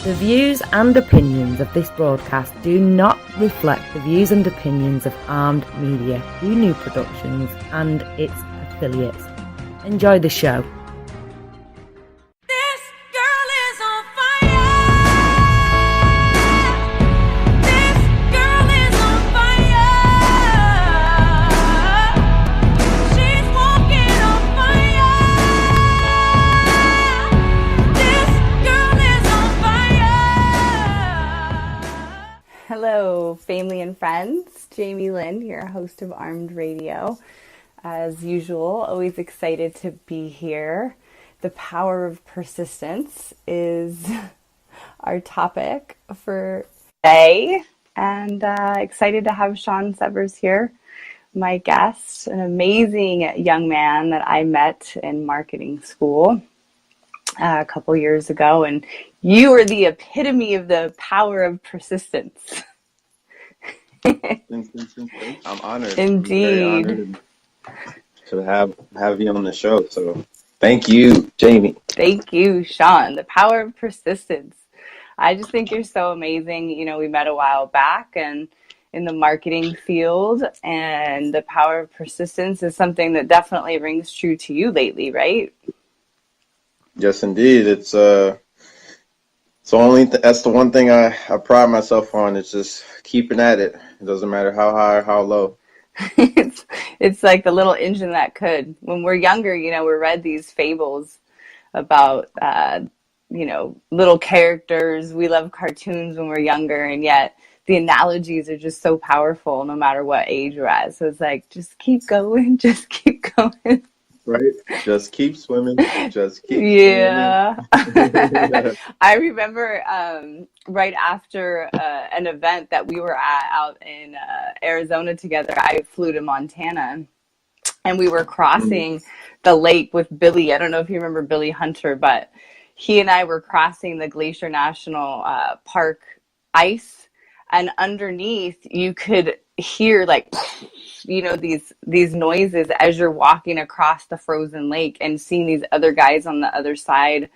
The views and opinions of this broadcast do not reflect the views and opinions of Armed Media, New Productions, and its affiliates. Enjoy the show. Hello, family and friends. Jamie Lynn here, host of Armed Radio. As usual, always excited to be here. The power of persistence is our topic for today. And excited to have Shawn Severs here, my guest, an amazing young man that I met in marketing school a couple years ago. And you are the epitome of the power of persistence. I'm honored. Indeed. I'm very honored to have you on the show. So thank you, Jamie. Thank you, Shawn. The power of persistence. I just think you're so amazing. You know, we met a while back and in the marketing field, and the power of persistence is something that definitely rings true to you lately, right? Yes, indeed. It's that's the one thing I pride myself on. It's just keeping at it. It doesn't matter how high or how low. It's like the little engine that could. When we're younger, you know, we read these fables about, little characters. We love cartoons when we're younger, and yet the analogies are just so powerful no matter what age we're at. So it's like, just keep going, just keep going. Right? Just keep swimming. Just keep swimming. I remember right after an event that we were at out in Arizona together, I flew to Montana, and we were crossing the lake with Billy. I don't know if you remember Billy Hunter, but he and I were crossing the Glacier National Park ice, and underneath you could hear these noises as you're walking across the frozen lake and seeing these other guys on the other side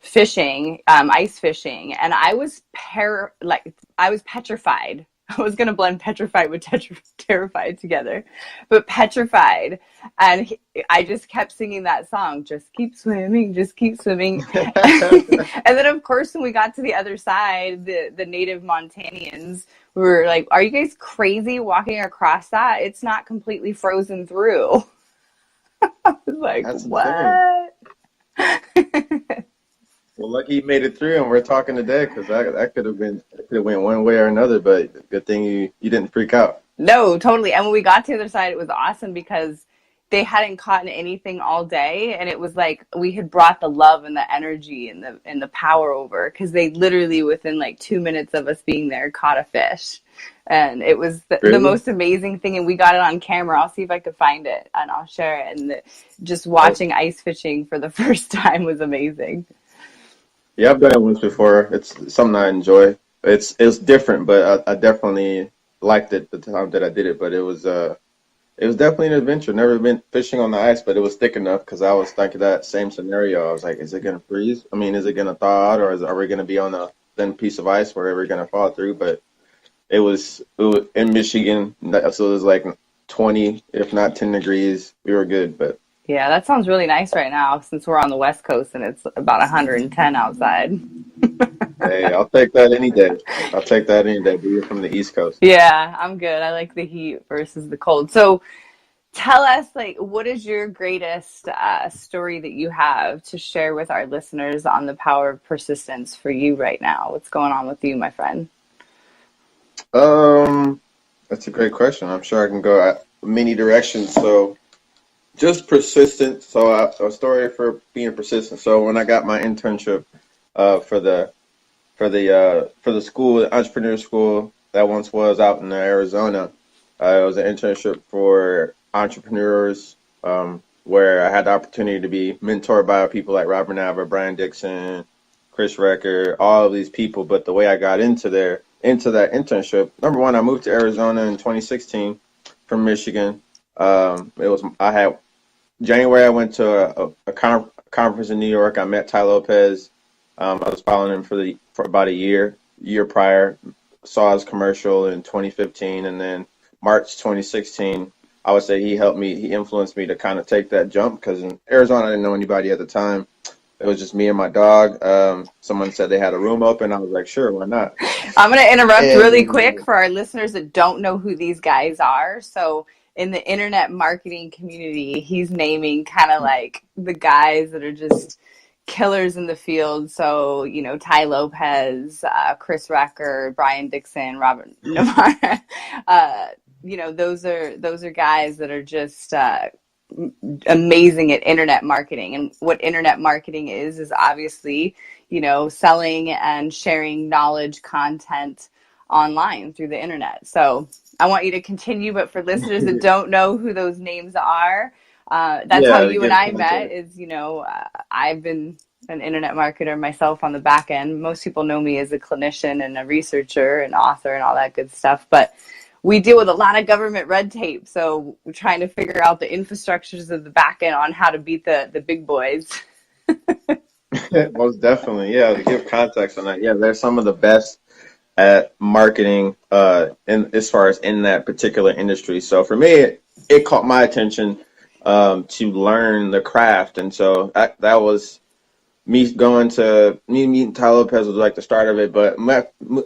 fishing, ice fishing. And I was petrified. I was going to blend petrified with terrified together, but petrified. And I just kept singing that song, just keep swimming, just keep swimming. And then, of course, when we got to the other side, the native Montanians were like, are you guys crazy walking across that? It's not completely frozen through. I was like, that's what? Well, lucky you made it through, and we're talking today, because that could have went one way or another. But good thing you didn't freak out. No, totally. And when we got to the other side, it was awesome because they hadn't caught anything all day, and it was like we had brought the love and the energy and the power over, because they literally within like 2 minutes of us being there caught a fish, and it was the most amazing thing. And we got it on camera. I'll see if I could find it and I'll share it. And just watching ice fishing for the first time was amazing. Yeah, I've done it once before. It's something I enjoy. It's different, but I definitely liked it the time that I did it. But it was definitely an adventure. Never been fishing on the ice, but it was thick enough, because I was thinking that same scenario. I was like, is it gonna freeze? I mean, is it gonna thaw out, or are we gonna be on a thin piece of ice where we're gonna fall through? But it was in Michigan, so it was like 20, if not 10 degrees. We were good, but. Yeah, that sounds really nice right now, since we're on the West Coast and it's about 110 outside. Hey, I'll take that any day. We're from the East Coast. Yeah, I'm good. I like the heat versus the cold. So tell us, what is your greatest story that you have to share with our listeners on the power of persistence for you right now? What's going on with you, my friend? That's a great question. I'm sure I can go many directions. So just persistent. So a story for being persistent. So when I got my internship for the school, the entrepreneur school that once was out in Arizona, it was an internship for entrepreneurs, where I had the opportunity to be mentored by people like Robert Nava, Brian Dixon, Chris Recker, all of these people. But the way I got into that internship, number one, I moved to Arizona in 2016 from Michigan. January, I went to a conference in New York. I met Ty Lopez. I was following him for about a year prior. Saw his commercial in 2015, and then March 2016. I would say he influenced me to kind of take that jump because in Arizona I didn't know anybody at the time. It was just me and my dog. Someone said they had a room open. I was like, sure, why not? I'm going to interrupt really quick And for our listeners that don't know who these guys are. So, in the internet marketing community, he's naming kind of like the guys that are just killers in the field. So, Ty Lopez, Chris Recker, Brian Dixon, Robert Navarre. Those are guys that are just amazing at internet marketing. And what internet marketing is obviously, selling and sharing knowledge content online through the internet. So I want you to continue, but for listeners that don't know who those names are, that's how yeah, to you and give I met context. is, I've been an internet marketer myself on the back end. Most people know me as a clinician and a researcher and author and all that good stuff, but we deal with a lot of government red tape, so we're trying to figure out the infrastructures of the back end on how to beat the big boys. Most definitely, yeah. To give context on that, yeah, they're some of the best at marketing in as far as in that particular industry. So for me, it caught my attention to learn the craft, and so that was me meeting Ty Lopez was like the start of it. But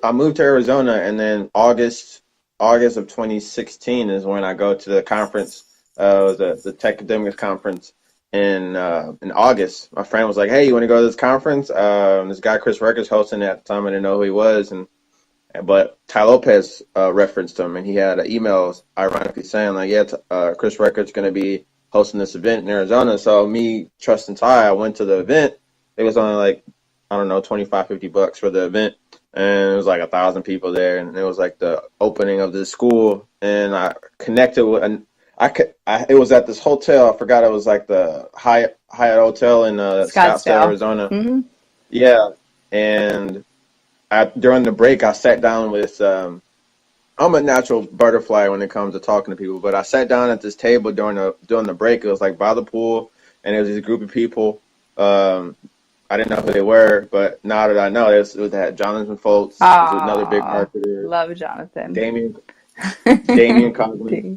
I moved to Arizona, and then August of 2016 is when I go to the conference, the Tech Academics conference in August. My friend was like, "Hey, you want to go to this conference?" This guy Chris Recker's hosting it at the time. I didn't know who he was, but Ty Lopez referenced him, and he had emails ironically saying like, "Yeah, Chris Recker's going to be hosting this event in Arizona." So me trusting Ty, I went to the event. It was only like, I don't know, 25, $50 for the event. And it was like 1,000 people there. And it was like the opening of this school. And I connected with, and it was at this hotel. I forgot it was like the Hyatt Hotel in Scottsdale, Scottsdale. Arizona. Mm-hmm. Yeah. And during the break, I sat down with, I'm a natural butterfly when it comes to talking to people, but I sat down at this table during the break. It was like by the pool, and it was this group of people. I didn't know who they were, but now that I know, it had Jonathan Foltz, who's another big Aw, marketer, love Jonathan. Damien Damien Coglin.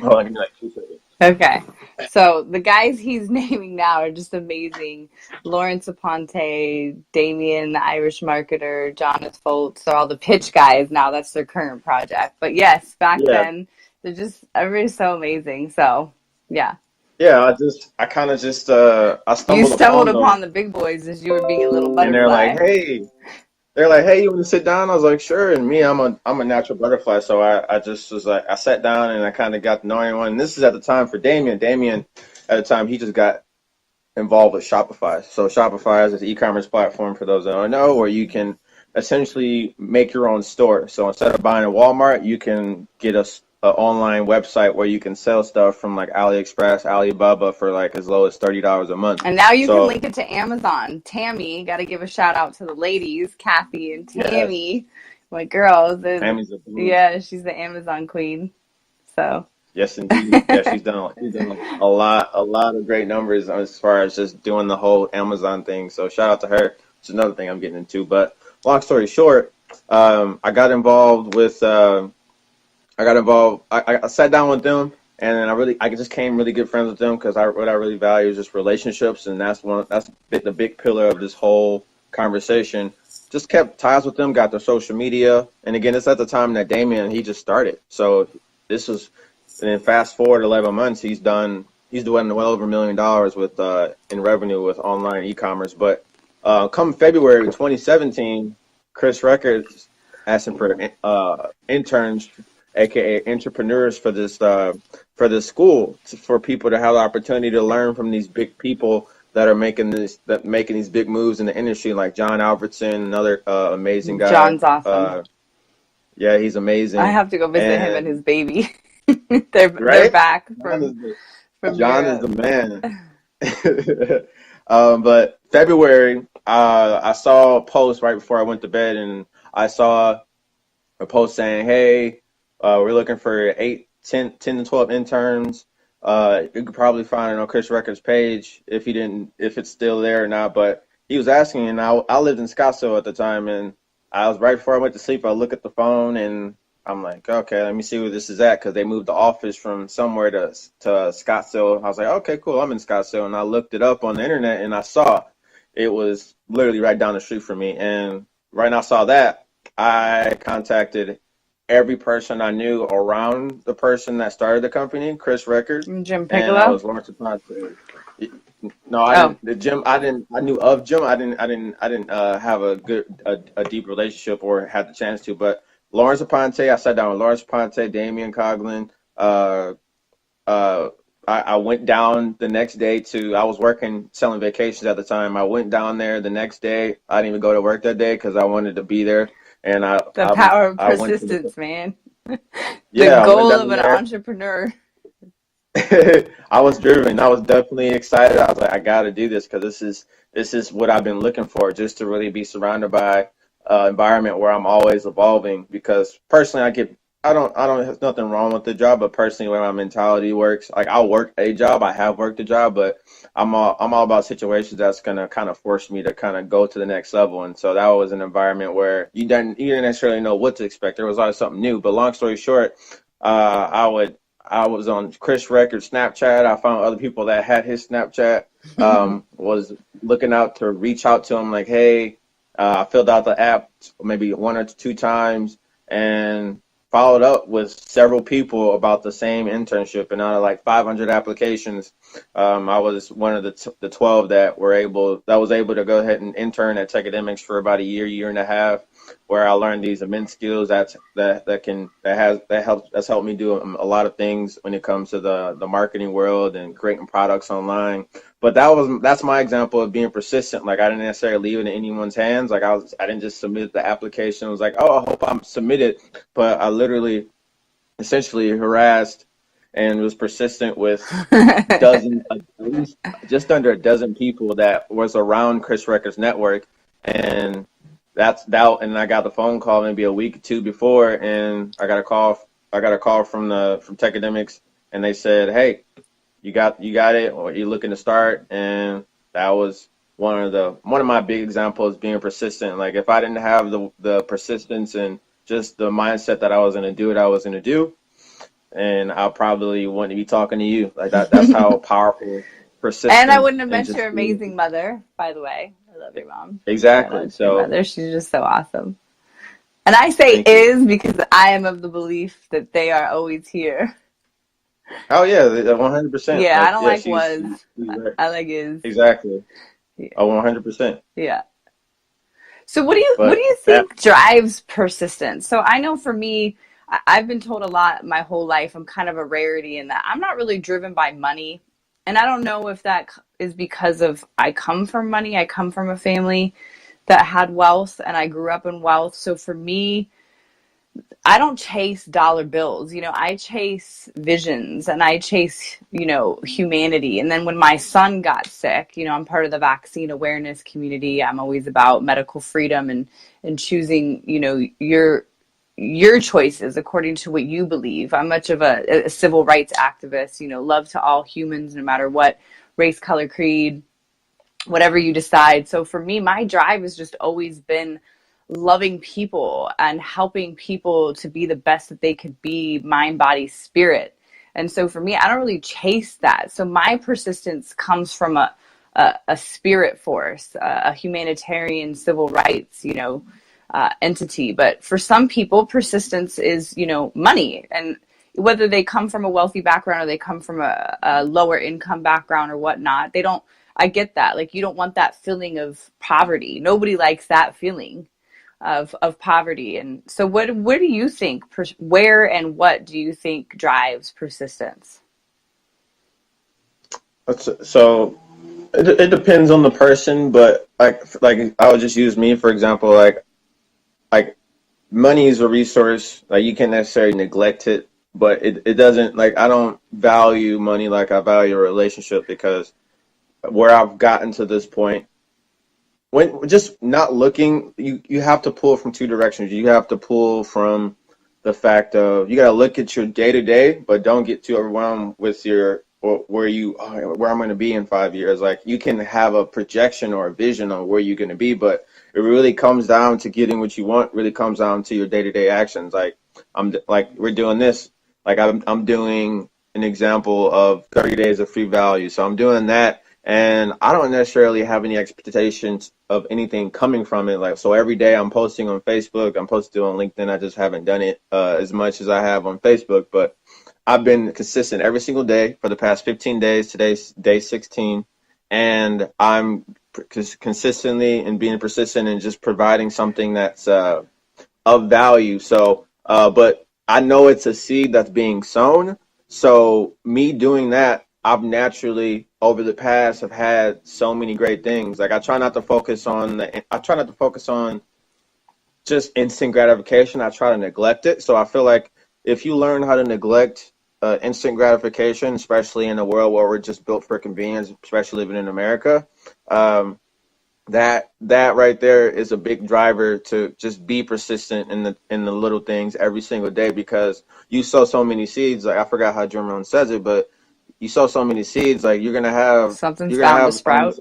Oh, give me like 2 seconds. Okay. So the guys he's naming now are just amazing. Lawrence Aponte, Damien, the Irish marketer, Jonathan Foltz, they're all the pitch guys now. That's their current project. But yes, back Yeah, then, everybody's so amazing. So yeah. yeah. I kind of just I You stumbled stumbled upon upon them, the big boys as you were being a little and butterfly. they're like, hey, you want to sit down? I was like, sure. And me, I'm a natural butterfly, so I just was like, I sat down and I kind of got to know everyone. And this is at the time for Damien. Damien, at the time, he just got involved with Shopify. So Shopify is an e-commerce platform for those that don't know, where you can essentially make your own store. So instead of buying at Walmart, you can get a online website where you can sell stuff from like AliExpress, Alibaba for like as low as $30 a month. And now you can So link it to Amazon. Tammy, got to give a shout out to the ladies, Kathy and yes, Tammy, my girls. Tammy's a boom. Yeah, she's the Amazon queen. So Yes, indeed. Yeah, she's done a lot of great numbers as far as just doing the whole Amazon thing. So shout out to her. It's another thing I'm getting into. But long story short, I got involved with I sat down with them, and then I just became really good friends with them because what I really value is just relationships, and that's the big pillar of this whole conversation. Just kept ties with them, got their social media, and again, it's at the time that Damien he just started. So this was, and then fast forward 11 months, he's doing well over $1 million with in revenue with online e-commerce. But come February 2017, Chris Records asking for interns, aka entrepreneurs, for this school for people to have the opportunity to learn from these big people that are making these big moves in the industry, like John Albertson, another amazing guy. John's awesome. Yeah, he's amazing. I have to go visit him and And his baby. They're right, back John is the, from John is Europe. the man. But February, I saw a post right before I went to bed, and I saw a post saying, "Hey, we're looking for 10 to 12 interns. You could probably find it on Chris Records page if it's still there or not. But he was asking, and I lived in Scottsdale at the time, and I was right before I went to sleep. I look at the phone, and I'm like, okay, let me see where this is at, because they moved the office from somewhere to Scottsdale. I was like, okay, cool, I'm in Scottsdale, and I looked it up on the internet, and I saw it was literally right down the street from me. And right now I saw that, I contacted every person I knew around the person that started the company, Chris Records, Jim and I Piccolo? was Lawrence Aponte. No, I Oh, didn't. The Jim, I didn't. I knew of Jim. I didn't have a deep relationship or had the chance to. But Lawrence Aponte, I sat down with Lawrence Aponte, Damian Coughlin. Uh, uh, I went down the next day to. I was working selling vacations at the time. I went down there the next day. I didn't even go to work that day because I wanted to be there. And the power of I went to the, persistence, man. The yeah, I went goal of down an there. entrepreneur. I was driven. I was definitely excited. I was like, I got to do this because this is what I've been looking for, just to really be surrounded by environment where I'm always evolving. Because personally, I don't have nothing wrong with the job, but personally, where my mentality works, like I'll work a job. I have worked a job, but I'm all about situations that's gonna kind of force me to kind of go to the next level. And so that was an environment where you didn't necessarily know what to expect. There was always something new. But long story short, I was on Chris Record Snapchat. I found other people that had his Snapchat. Was looking out to reach out to him like, hey, I filled out the app maybe one or two times and followed up with several people about the same internship. And out of like 500 applications, I was one of the 12 that was able to go ahead and intern at Techademics for about a year and a half, where I learned these immense skills that's helped me do a lot of things when it comes to the marketing world and creating products online. But that's my example of being persistent. Like I didn't necessarily leave it in anyone's hands. Like I didn't just submit the application. I was like, oh, I hope I'm submitted. But I literally essentially harassed and was persistent with at least just under a dozen people that was around Chris Records Network. And that's that. And I got the phone call maybe a week or two before, and I got a call from Techademics, and they said, hey, you got it, or you're looking to start. And that was one of my big examples, being persistent. Like if I didn't have the persistence and just the mindset that I was going to do what I was going to do, and I probably wouldn't be talking to you. Like that's how powerful And I persistence wouldn't have and met just your amazing mother, by the way. I love your mom. Shout exactly. out to your So mother. She's just so awesome. And I say thank you. is because I am of the belief that they are always here. Oh yeah, 100%. Yeah, I Like don't yeah, like she's was. right. I like is. Exactly. Yeah. Oh, 100%. Yeah. So what do But you that think drives persistence? So I know for me, I've been told a lot my whole life. I'm kind of a rarity in that I'm not really driven by money. And I don't know if that is because of I come from money. I come from a family that had wealth and I grew up in wealth. So for me, I don't chase dollar bills. I chase visions and I chase, humanity. And then when my son got sick, I'm part of the vaccine awareness community. I'm always about medical freedom and choosing, your choices according to what you believe. I'm much of a civil rights activist, love to all humans, no matter what race, color, creed, whatever you decide. So for me, my drive has just always been loving people and helping people to be the best that they could be, mind, body, spirit. And so for me, I don't really chase that. So my persistence comes from a spirit force, a humanitarian civil rights, entity. But for some people, persistence is, money. And whether they come from a wealthy background or they come from a lower income background or whatnot, I get that. Like, you don't want that feeling of poverty. Nobody likes that feeling of poverty. And so what do you think, where and what do you think drives persistence? so it depends on the person, but like I would just use me for example. Like money is a resource. Like you can't necessarily neglect it, but it doesn't, like I don't value money like I value a relationship, because where I've gotten to this point, when just not looking, you have to pull from two directions. You have to pull from the fact of, you got to look at your day to day, but don't get too overwhelmed with where I'm going to be in 5 years. Like you can have a projection or a vision on where you're going to be, but it really comes down to getting what you want. Really comes down to your day-to-day actions. Like we're doing this. Like I'm doing an example of 30 days of free value. So I'm doing that, and I don't necessarily have any expectations of anything coming from it. Like so, every day I'm posting on Facebook. I'm posting on LinkedIn. I just haven't done it as much as I have on Facebook, but I've been consistent every single day for the past 15 days. Today's day 16, and I'm consistently and being persistent and just providing something that's of value. So, but I know it's a seed that's being sown. So me doing that, I've naturally over the past have had so many great things. Like I try not to focus on just instant gratification. I try to neglect it. So I feel like if you learn how to neglect instant gratification, especially in a world where we're just built for convenience, especially living in America, that right there is a big driver to just be persistent in the little things every single day, because you sow so many seeds. Like I forgot how Jim Rohn says it, but you sow so many seeds, like Something's bound to sprout.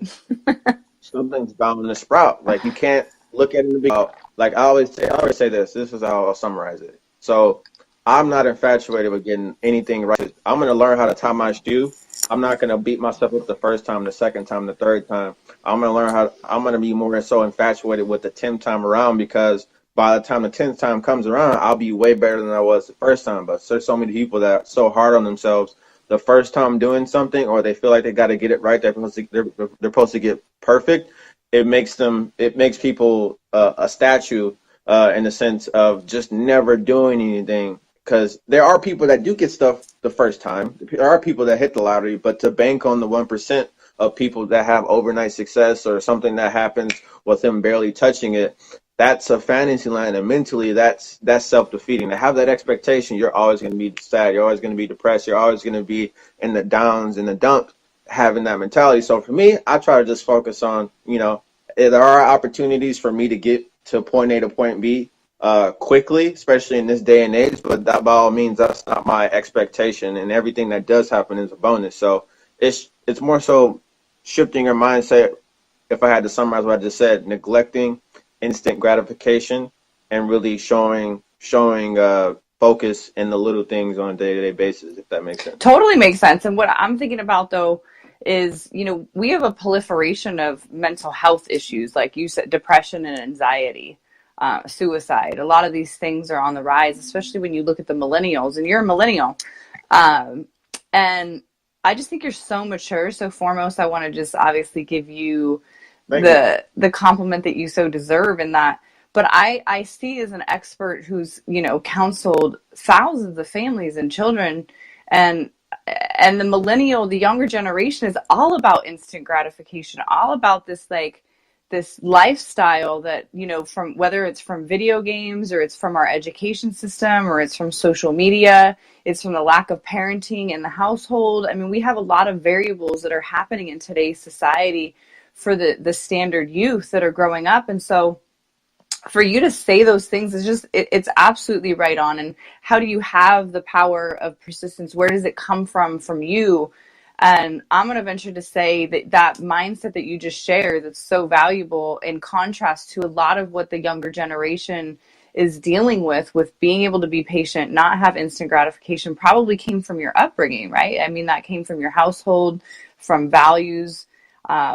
Something's bound to sprout. Like you can't look at it and be like I always say this. This is how I'll summarize it. So I'm not infatuated with getting anything right. I'm gonna learn how to tie my shoe. I'm not gonna beat myself up the first time, the second time, the third time. I'm gonna be more so infatuated with the 10th time around, because by the time the 10th time comes around, I'll be way better than I was the first time. But there's so many people that are so hard on themselves the first time doing something, or they feel like they got to get it right. They're supposed to get perfect. It makes people a statue in the sense of just never doing anything. Because there are people that do get stuff the first time. There are people that hit the lottery, but to bank on the 1% of people that have overnight success or something that happens with them barely touching it, that's a fantasy land, and mentally that's self-defeating. To have that expectation, you're always going to be sad, you're always going to be depressed, you're always going to be in the downs, in the dumps, having that mentality. So for me, I try to just focus on, if there are opportunities for me to get to point A to point B quickly, especially in this day and age, but that by all means, that's not my expectation, and everything that does happen is a bonus. So it's more so shifting your mindset. If I had to summarize what I just said, neglecting instant gratification and really showing focus in the little things on a day-to-day basis, if that makes sense. Totally makes sense. And what I'm thinking about, though, is, we have a proliferation of mental health issues, like you said, depression and anxiety, suicide. A lot of these things are on the rise, especially when you look at the millennials, and you're a millennial. And I just think you're so mature. So foremost, I want to just obviously give you the compliment that you so deserve in that. But I see, as an expert who's, counseled thousands of families and children, and the younger generation is all about instant gratification, all about this lifestyle that, from whether it's from video games, or it's from our education system, or it's from social media, it's from the lack of parenting in the household. I mean, we have a lot of variables that are happening in today's society for the standard youth that are growing up. And so for you to say those things is just, it's absolutely right on. And how do you have the power of persistence? Where does it come from you? And I'm going to venture to say that mindset that you just shared, that's so valuable, in contrast to a lot of what the younger generation is dealing with being able to be patient, not have instant gratification, probably came from your upbringing, right? I mean, that came from your household, from values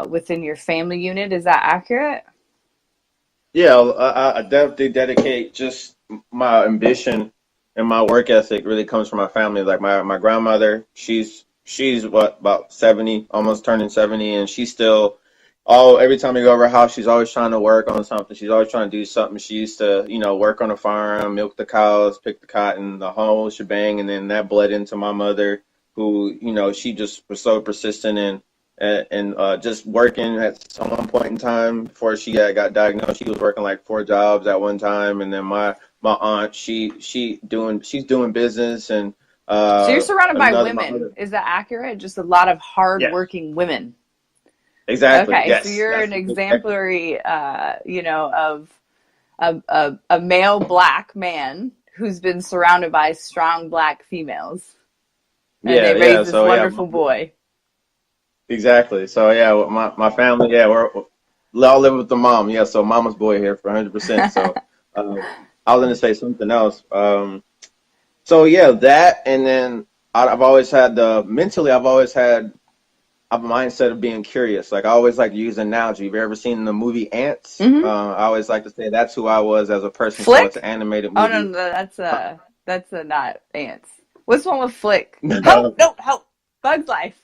within your family unit. Is that accurate? Yeah, I definitely dedicate just my ambition and my work ethic really comes from my family. Like my grandmother, she's about 70, almost turning 70, and she's still every time we go over her house, she's always trying to work on something. She's always trying to do something. She used to, work on a farm, milk the cows, pick the cotton, the whole shebang, and then that bled into my mother, who, she just was so persistent and just working at one point in time before she got diagnosed. She was working like 4 jobs at one time, and then my aunt, she's doing business. And so you're surrounded by women. Is that accurate? Just a lot of hardworking women. Exactly. Okay, yes, so you're an exemplary, of a male black man who's been surrounded by strong black females. And they Yeah. raised this So yeah, wonderful boy. exactly. So yeah, my family, yeah, we all live with the mom. Yeah, so mama's boy here for 100%. So uh, I was gonna say something else. So yeah, that, and then I've always had mentally, I've always had a mindset of being curious. Like I always like to use an analogy. Have you ever seen the movie Ants? Mm-hmm. I always like to say that's who I was as a person. So it's an Flick? animated Oh no, movie. no, that's a not ants. What's the one with Flick? Help! No, No, help! Bug's Life.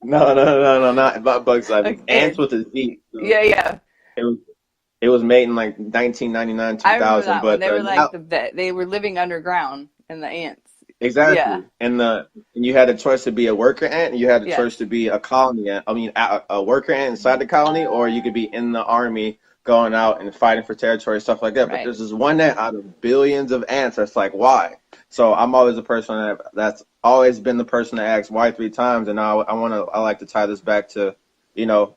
no, not about Bugs Life. It's Like Ants ants. with a Z. So Yeah, yeah. it was it was made in like 1999, I remember 2000. that one. But They were like now they were living underground in the ants. Yeah, exactly, and you had a choice to be a worker ant, and you had a yes, choice to be a colony ant. I mean, a worker ant inside the colony, or you could be in the army going out and fighting for territory, stuff like that. But right. there's this one ant out of billions of ants that's like, why? So I'm always a person that's always been the person that asks why 3 times, and I like to tie this back to, you know,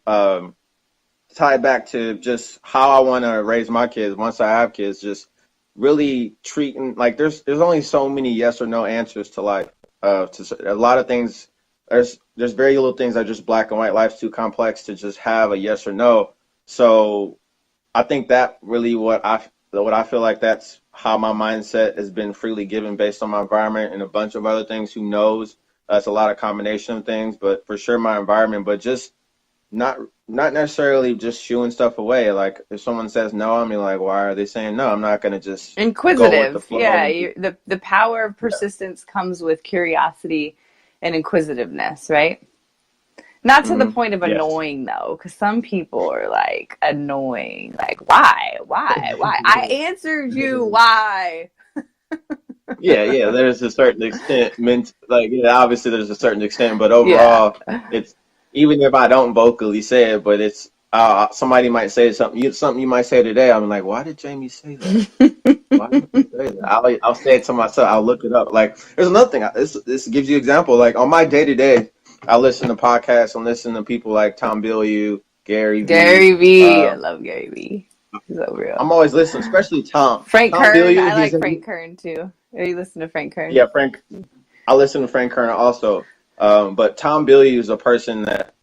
tie it back to just how I want to raise my kids once I have kids. Just really treating like there's only so many yes or no answers to life. To a lot of things, there's very little things that are just black and white. Life's too complex to just have a yes or no. So I think that really what I feel like that's how my mindset has been freely given based on my environment and a bunch of other things. Who knows? That's a lot of combination of things, but for sure my environment. But just not not necessarily just shooing stuff away. Like if someone says no, I mean like why are they saying no? I'm not gonna just go with the Inquisitive. flow. Yeah, the power of persistence comes with curiosity and inquisitiveness, right? Not to the Hmm. point of Yes. annoying though, because some people are like annoying. Like, why? I answered you. Why? Yeah. There's a certain extent, like yeah, obviously there's a certain extent, but Yeah. overall, it's even if I don't vocally say it, but it's somebody might say something you might say today. I'm like, why did Jamie say that? Why did he say that? I'll say it to myself. I'll look it up. Like, there's another thing. This gives you example. Like on my day to day, I listen to podcasts and listen to people like Tom Bilyeu, Gary Vee. Gary Vee. I Um, love Gary Vee. He's so real. I'm always listening, especially Tom. Frank Tom Kern. Bilyeu. I like Frank Kern too. Are you listening to Frank Kern? Yeah, Frank. I listen to Frank Kern also. But Tom Bilyeu is a person that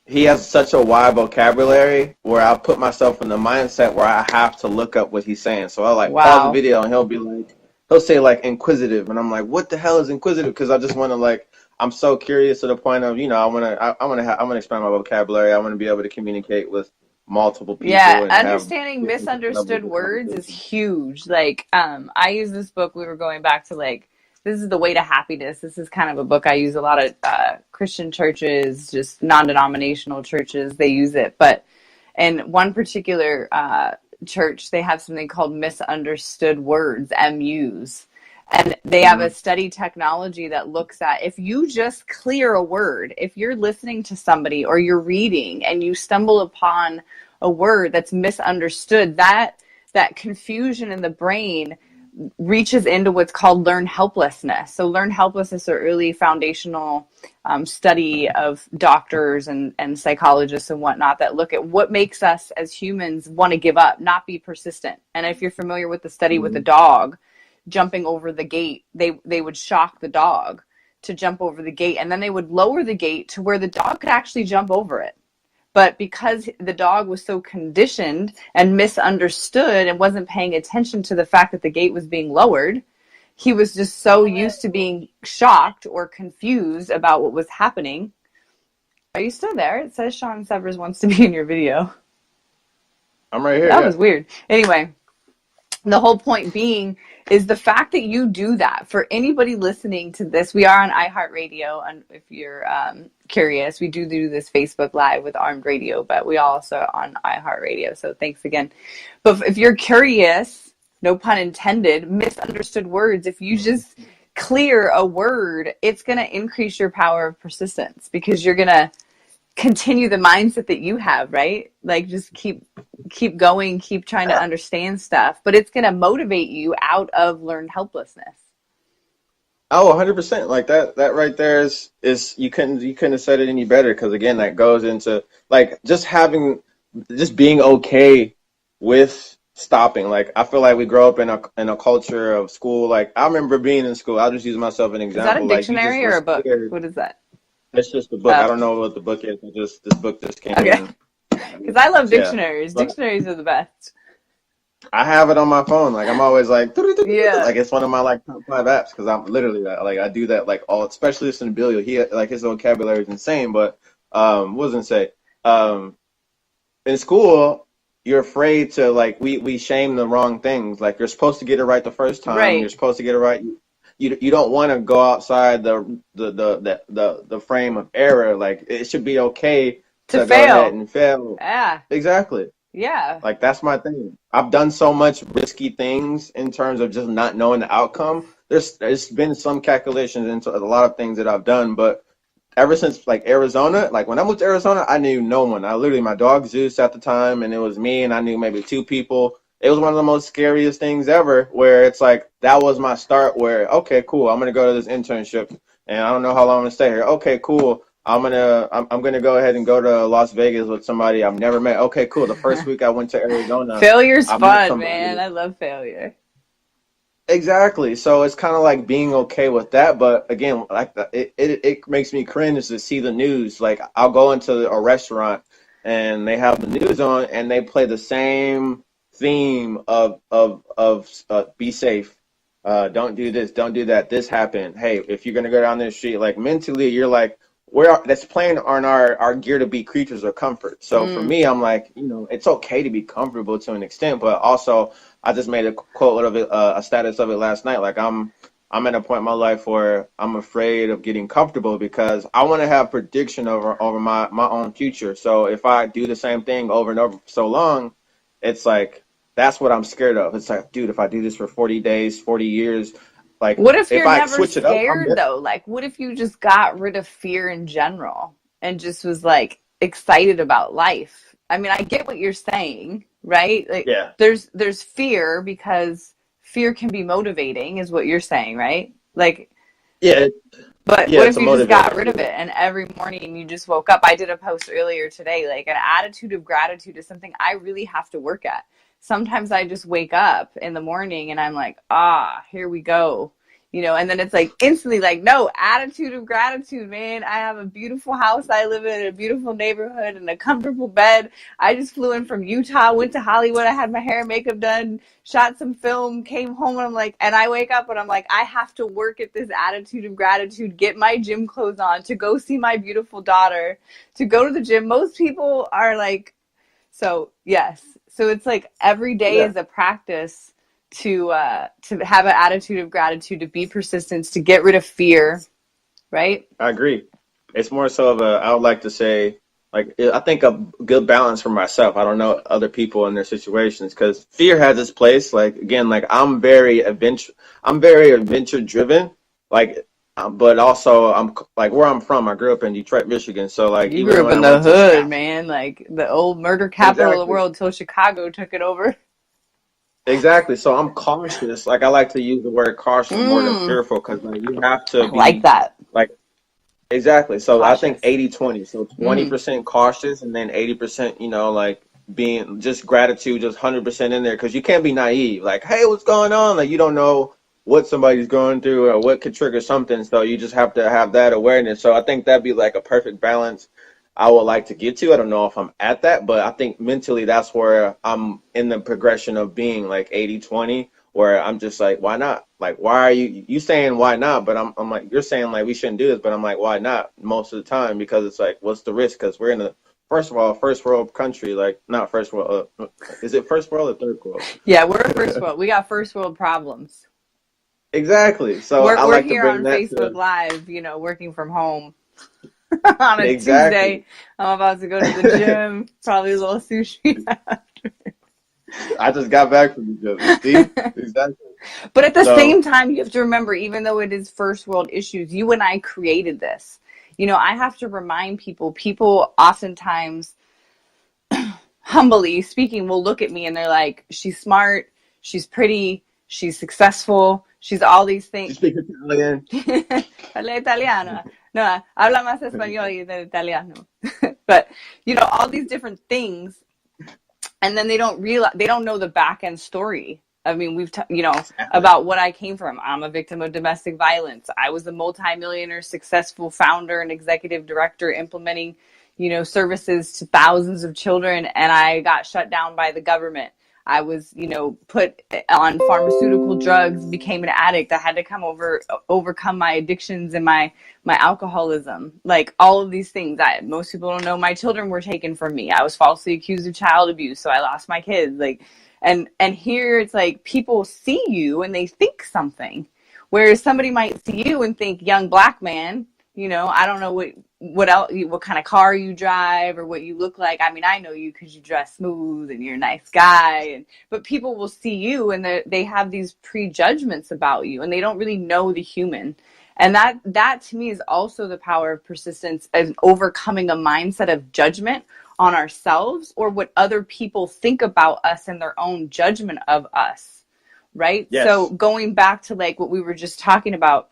he has such a wide vocabulary where I put myself in the mindset where I have to look up what he's saying. So I like pause the Wow. video and he'll say like inquisitive, and I'm like, what the hell is inquisitive? Because I just want to like, I'm so curious to the point of, I want to expand my vocabulary. I want to be able to communicate with multiple Yeah, people and have understanding different levels misunderstood of words is conversation. huge. Like, I use this book. We were going back to like, this is the way to happiness. This is kind of a book I use a lot of Christian churches, just non-denominational churches. They use it, but in one particular church, they have something called misunderstood words, MUs. And they have a Hmm. study technology that looks at if you just clear a word, if you're listening to somebody or you're reading and you stumble upon a word that's misunderstood, that confusion in the brain reaches into what's called learned helplessness. So learned helplessness is an early foundational study of doctors and psychologists and whatnot that look at what makes us as humans want to give up, not be persistent. And if you're familiar with the study with the Hmm. dog jumping over the gate, they would shock the dog to jump over the gate, and then they would lower the gate to where the dog could actually jump over it. But because the dog was so conditioned and misunderstood and wasn't paying attention to the fact that the gate was being lowered, he was just so used to being shocked or confused about what was happening. Are you still there? It says Shawn Severs wants to be in your video. I'm right here. That Yeah. was weird. Anyway, the whole point being is the fact that you do that for anybody listening to this. We are on iHeartRadio, and if you're curious, we do this Facebook Live with Armed Radio, but we also are on iHeartRadio. So thanks again. But if you're curious, no pun intended, misunderstood words, if you just clear a word, it's going to increase your power of persistence because you're going to continue the mindset that you have, right? Like just keep going, keep trying to understand stuff, but it's going to motivate you out of learned helplessness. Oh, 100%. Like that right there is you couldn't have said it any better because again, that goes into like just being okay with stopping. Like I feel like we grow up in a culture of school. Like I remember being in school. I'll just use myself as an Is that a example. Like you just dictionary were or a book? scared. What is that? It's just a book. I Oh, don't know what the book is. This book just came okay. in. Because I love Yeah, dictionaries. but Dictionaries are the best. I have it on my phone. Like I'm always like, Yeah. like it's one of my like top 5 apps because I'm literally like I do that like all, especially listening to Billy. He like his vocabulary is insane. But what was I gonna say? Um, in school, you're afraid to like we shame the wrong things. Like you're supposed to get it right the first time. You're Right. supposed to get it right. You don't want to go outside the frame of error. Like it should be okay To to go ahead fail. and fail. Yeah. Exactly. Yeah. Like that's my thing. I've done so much risky things in terms of just not knowing the outcome. There's been some calculations into a lot of things that I've done, but ever since like Arizona, like when I moved to Arizona, I knew no one. I literally my dog Zeus at the time, and it was me, and I knew maybe 2 people. It was one of the most scariest things ever. Where it's like that was my start. Where okay, cool, I'm gonna go to this internship, and I don't know how long I'm gonna stay here. Okay, cool. I'm gonna go ahead and go to Las Vegas with somebody I've never met. Okay, cool. The first week I went to Arizona, Failure's I met fun, man. somebody. I love failure. Exactly. So it's kind of like being okay with that, but again, like it makes me cringe to see the news. Like I'll go into a restaurant and they have the news on and they play the same theme of be safe, don't do this, don't do that. This happened. Hey, if you're gonna go down this street, like mentally, you're like that's playing on our gear to be creatures of comfort. So for Mm. me, I'm like, it's okay to be comfortable to an extent, but also I just made a quote of it, a status of it last night. Like I'm at a point in my life where I'm afraid of getting comfortable because I want to have prediction over my own future. So if I do the same thing over and over for so long, it's like that's what I'm scared of. It's like, dude, if I do this for 40 days, 40 years, like What if if you're I never switch it up, scared though? Like, what if you just got rid of fear in general and just was like excited about life? I mean, I get what you're saying, right? Like, yeah, there's fear because fear can be motivating, is what you're saying, right? Like, yeah, but yeah, what it's if a you just got motivator. rid of it and every morning you just woke up? I did a post earlier today, like an attitude of gratitude is something I really have to work at. Sometimes I just wake up in the morning and I'm like, here we go. And then it's like instantly like, no, attitude of gratitude, man. I have a beautiful house. I live in a beautiful neighborhood and a comfortable bed. I just flew in from Utah, went to Hollywood. I had my hair and makeup done, shot some film, came home, and I'm like, and I wake up and I'm like, I have to work at this attitude of gratitude, get my gym clothes on, to go see my beautiful daughter, to go to the gym. Most people are like, so yes. So it's like every day Yeah, is a practice to have an attitude of gratitude, to be persistent, to get rid of fear, right? I agree. It's more so of I would like to say, like, I think a good balance for myself. I don't know other people in their situations because fear has its place. Like, again, like I'm very adventure driven. Like, but also I'm like where I'm from. I grew up in Detroit, Michigan. So like, You even grew up when I in the went to hood, Scott, man, like the old murder capital of the exactly, world till Chicago took it over. exactly. So I'm cautious. Like, I like to use the word cautious more than Mm, fearful because like you have to I like be that. like. Exactly. So I think Cautious. 80/20. So Mm. 20% cautious and then 80%, like being just gratitude, just 100% in there. Because you can't be naive. Like, hey, what's going on? Like, you don't know what somebody's going through or what could trigger something. So you just have to have that awareness. So I think that'd be like a perfect balance I would like to get to. I don't know if I'm at that, but I think mentally that's where I'm in the progression of being like 80/20, where I'm just like, why not? Like, why are you saying why not? But I'm like, you're saying like we shouldn't do this, but I'm like, why not? Most of the time, because it's like, what's the risk? Because we're in a first of all, first world country, like not first world. Is it first world or third world? Yeah, we're a first world. We got first world problems. Exactly. So I We're like to here bring on that Facebook to Live, working from home on a exactly. Tuesday. I'm about to go to the gym, probably a little sushi. I just got back from the gym. See, exactly. But at the So same time, you have to remember, even though it is first world issues, you and I created this. I have to remind people oftentimes, humbly speaking, will look at me and they're like, she's smart, she's pretty, she's successful, she's all these you things. speak Italian. Habla italiano. No, habla más español que italiano. But, all these different things. and then they don't know the back end story. I mean, about what I came from. I'm a victim of domestic violence. I was a multimillionaire, successful founder and executive director implementing, services to thousands of children, and I got shut down by the government. I was, put on pharmaceutical drugs, became an addict. I had to overcome my addictions and my alcoholism. Like all of these things that most people don't know. My children were taken from me. I was falsely accused of child abuse, so I lost my kids. Like, and here it's like people see you and they think something, whereas somebody might see you and think young black man. I don't know what kind of car you drive or what you look like. I mean, I know you because you dress smooth and you're a nice guy, but people will see you and they have these prejudgments about you and they don't really know the human. And that to me is also the power of persistence and overcoming a mindset of judgment on ourselves or what other people think about us and their own judgment of us. Right. Yes. So going back to like what we were just talking about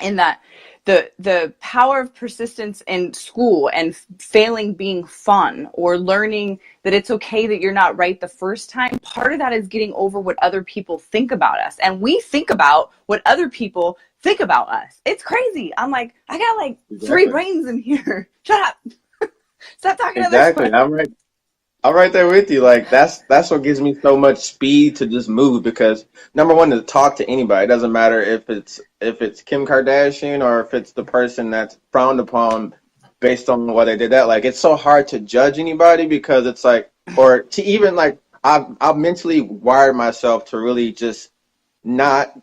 in that, the power of persistence in school and failing being fun or learning that it's okay that you're not right the first time. Part of that is getting over what other people think about us. And we think about what other people think about us. It's crazy. I'm like, I got like three brains in here. Shut up. Stop talking to this one. I'm right there with you. Like that's what gives me so much speed to just move because number one, to talk to anybody. It doesn't matter if it's Kim Kardashian or if it's the person that's frowned upon based on why they did that. Like it's so hard to judge anybody because it's like, or to even like I've mentally wired myself to really just not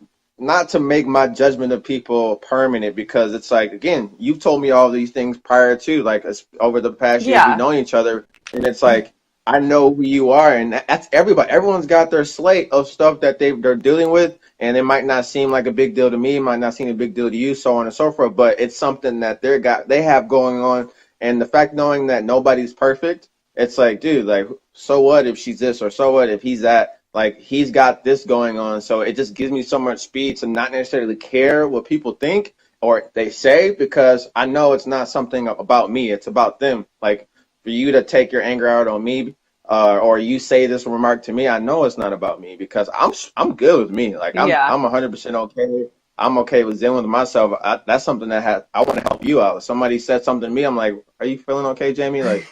to make my judgment of people permanent because it's like, again, you've told me all these things prior to like over the past years we've known each other, and it's like I know who you are, and that's everybody. Everyone's got their slate of stuff that they're dealing with, and it might not seem like a big deal to me, it might not seem a big deal to you, so on and so forth. But it's something that they have going on, and the fact knowing that nobody's perfect, it's like, dude, like, so what if she's this, or so what if he's that? Like he's got this going on, so it just gives me so much speed to not necessarily care what people think or they say because I know it's not something about me, it's about them. Like for you to take your anger out on me. Or you say this remark to me, I know it's not about me because I'm good with me. Like I'm 100% okay. I'm okay with dealing with myself. That's something that I want to help you out. If somebody said something to me, I'm like, are you feeling okay, Jamie? Like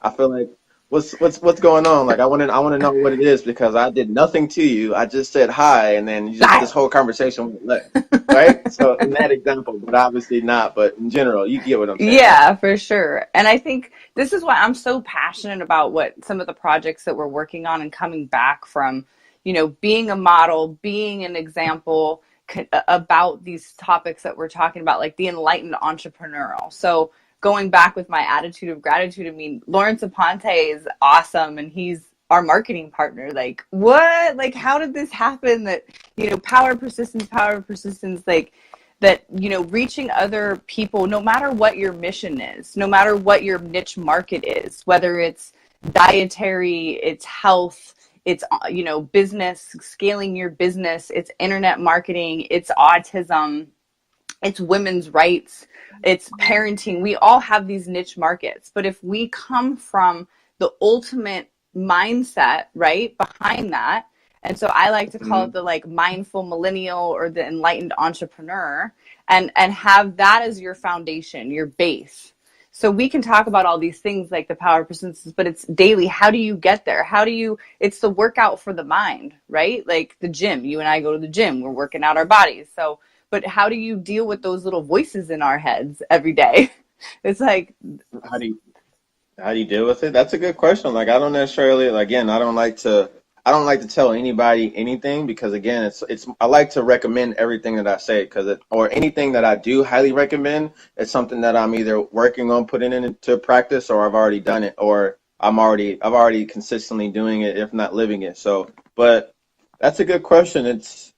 I feel like what's going on? Like I want to know what it is because I did nothing to you. I just said hi, and then this whole conversation went left, right? So in that example, but obviously not. But in general, you get what I'm saying. Yeah, for sure. And I think this is why I'm so passionate about what some of the projects that we're working on and coming back from, being a model, being an example about these topics that we're talking about, like the enlightened entrepreneurial. So going back with my attitude of gratitude, I mean, Lawrence Aponte is awesome and he's our marketing partner. Like what? Like how did this happen that, power of persistence, like that, reaching other people, no matter what your mission is, no matter what your niche market is, whether it's dietary, it's health, it's, business, scaling your business, it's internet marketing, it's autism, it's women's rights, it's parenting. We all have these niche markets. But if we come from the ultimate mindset, right, behind that, and so I like to call it the like mindful millennial or the enlightened entrepreneur, and have that as your foundation, your base. So we can talk about all these things like the power of persistence, but it's daily. How do you get there? It's the workout for the mind, right? Like the gym. You and I go to the gym. We're working out our bodies. So, but how do you deal with those little voices in our heads every day? It's like, how do you deal with it? That's a good question. Like, I don't necessarily, again, I don't like to tell anybody anything because again, I like to recommend everything that I say or anything that I do highly recommend. It's something that I'm either working on putting into practice or I've already done it or I've already consistently doing it, if not living it. So, but that's a good question. It's,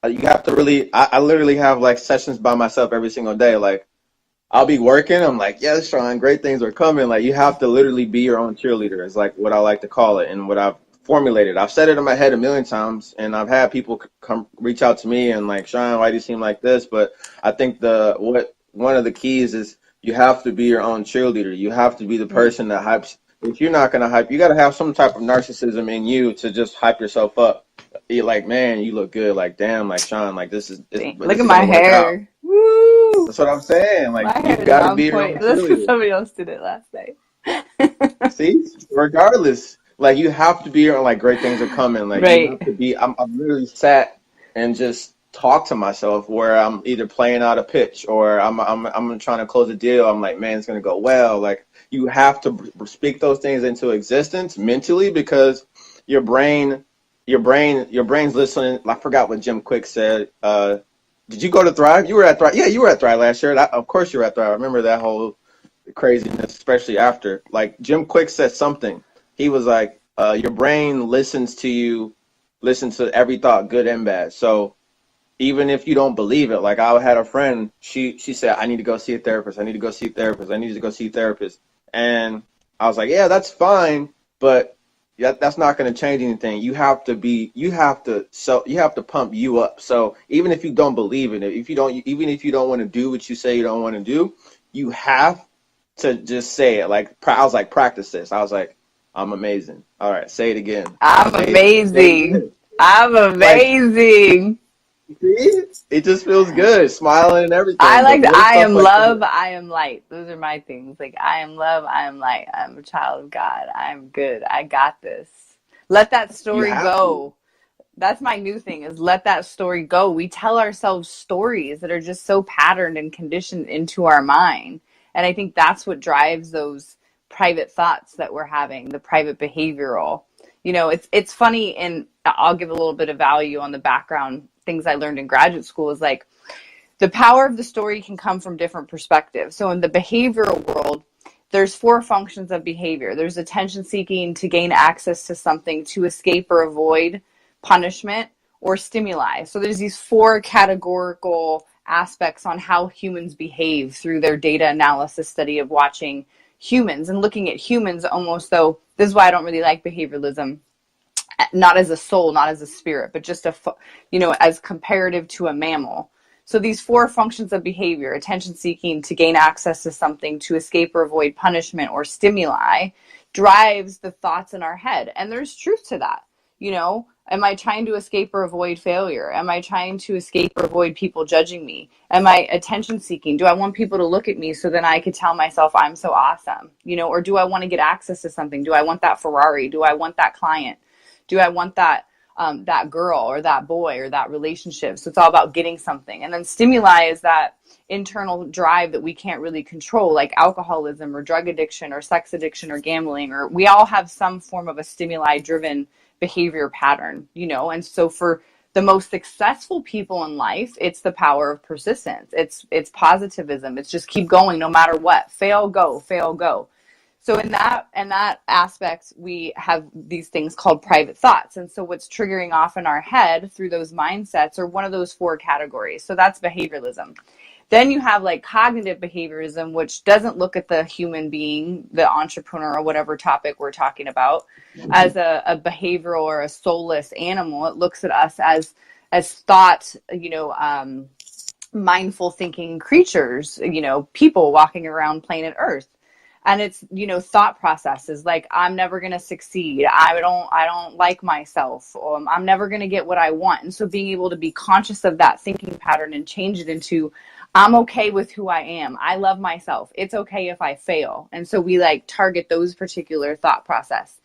you have to really, I literally have like sessions by myself every single day. Like I'll be working. I'm like, yes, Shawn, great things are coming. Like you have to literally be your own cheerleader is like what I like to call it and what I've formulated. I've said it in my head a million times and I've had people come reach out to me and like, Shawn, why do you seem like this? But I think one of the keys is you have to be your own cheerleader. You have to be the person that if you're not gonna hype, you gotta have some type of narcissism in you to just hype yourself up. You're like, man, you look good. Like, damn, like Shawn, like Dang. this Look at is my gonna work out. hair. Woo! That's what I'm saying. My Like, hair you've is got to on be your own point. This is cheerleader. somebody else did it last night. See, regardless, like you have to be your own. Like, great things are coming. Like, you Right. have to be. I'm literally sat and just talk to myself where I'm either playing out a pitch or I'm trying to close a deal. I'm like, man, it's gonna go well. Like, you have to speak those things into existence mentally because your brain, your brain's listening. I forgot what Jim Quick said. Did you go to Thrive? You were at Thrive. Yeah, you were at Thrive last year. Of course, you were at Thrive. I remember that whole craziness, especially after. Like Jim Quick said something. He was like, "Your brain listens to you, listens to every thought, good and bad. So even if you don't believe it, like I had a friend, she said, I need to go see a therapist. I need to go see a therapist. I need to go see a therapist. And I was like, yeah, that's fine, but yeah, that's not going to change anything. You have to pump you up. So even if you don't believe in it, even if you don't want to do what you say you don't want to do, you have to just say it. Like I was like, practice this. I was like, I'm amazing. All right, say it again. I'm amazing. I'm Like, amazing. see? It just feels good, smiling and I everything. But like the little I stuff am like love, that, I am light. Those are my things. Like I am love, I am light. I'm a child of God. I'm good. I got this. Let that you story have to. go. That's my new thing is let that story go. We tell ourselves stories that are just so patterned and conditioned into our mind. And I think that's what drives those private thoughts that we're having, the private behavioral. It's funny, and I'll give a little bit of value on the background things I learned in graduate school is like the power of the story can come from different perspectives. So in the behavioral world, there's four functions of behavior. There's attention seeking to gain access to something, to escape or avoid punishment, or stimuli. So there's these four categorical aspects on how humans behave through their data analysis study of watching humans and looking at humans almost though, this is why I don't really like behavioralism, not as a soul, not as a spirit, but just as comparative to a mammal. So these four functions of behavior, attention seeking to gain access to something, to escape or avoid punishment or stimuli, drives the thoughts in our head. And there's truth to that. Am I trying to escape or avoid failure? Am I trying to escape or avoid people judging me? Am I attention seeking? Do I want people to look at me so then I could tell myself I'm so awesome? Or do I want to get access to something? Do I want that Ferrari? Do I want that client? Do I want that girl or that boy or that relationship? So it's all about getting something. And then stimuli is that internal drive that we can't really control, like alcoholism or drug addiction or sex addiction or gambling, or we all have some form of a stimuli driven behavior pattern, And so for the most successful people in life, it's the power of persistence. It's positivism. It's just keep going no matter what. Fail, go, fail, go. So in that aspect, we have these things called private thoughts. And so what's triggering off in our head through those mindsets are one of those four categories. So that's behavioralism. Then you have like cognitive behaviorism, which doesn't look at the human being, the entrepreneur, or whatever topic we're talking about, as a behavioral or a soulless animal. It looks at us as thought, mindful thinking creatures, people walking around planet Earth. And it's, thought processes like I'm never going to succeed. I don't like myself. I'm never going to get what I want. And so being able to be conscious of that thinking pattern and change it into I'm okay with who I am. I love myself. It's okay if I fail. And so we like target those particular thought process.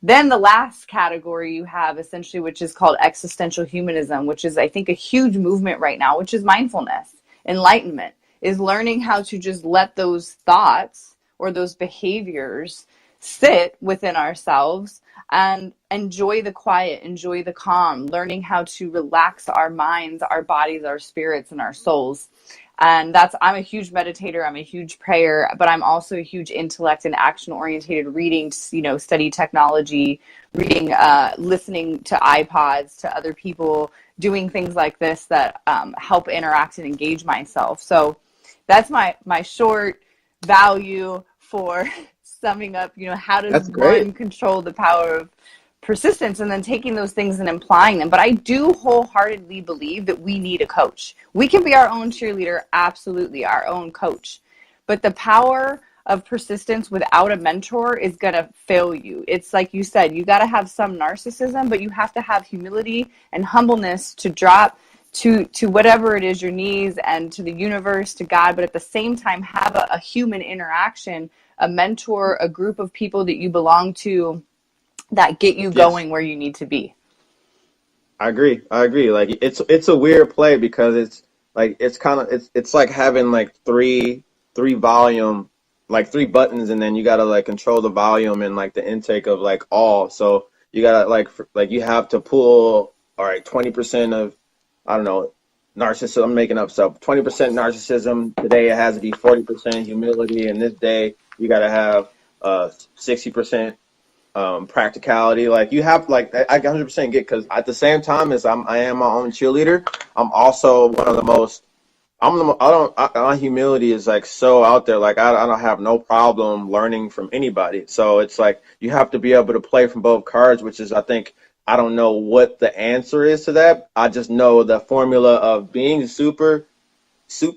Then the last category you have essentially, which is called existential humanism, which is, I think, a huge movement right now, which is mindfulness, enlightenment, is learning how to just let those thoughts or those behaviors sit within ourselves and enjoy the quiet, enjoy the calm, learning how to relax our minds, our bodies, our spirits, and our souls. And I'm a huge meditator, I'm a huge prayer, but I'm also a huge intellect and action oriented reading, study technology, reading, listening to iPods, to other people, doing things like this that help interact and engage myself. So that's my short value for summing up, how does that's great. one control the power of persistence, and then taking those things and applying them. But I do wholeheartedly believe that we need a coach. We can be our own cheerleader, absolutely, our own coach. But the power of persistence without a mentor is going to fail you. It's like you said, you got to have some narcissism, but you have to have humility and humbleness to drop to whatever it is, your knees, and to the universe, to God, but at the same time have a human interaction, a mentor, a group of people that you belong to that get you going where you need to be. I agree. Like it's a weird play because it's like it's like having like three volume, like three buttons, and then you gotta like control the volume and like the intake of like all. So you gotta like you have to pull, all right, 20% of, I don't know, narcissism. I'm making up stuff. 20% narcissism today. It has to be 40% humility, and this day you gotta have 60% practicality. Like you have, like, I 100% get, because at the same time as I am my own cheerleader, I'm also one of the most, my humility is like so out there. Like I don't have no problem learning from anybody. So it's like you have to be able to play from both cards, which is, I think, I don't know what the answer is to that. I just know the formula of being super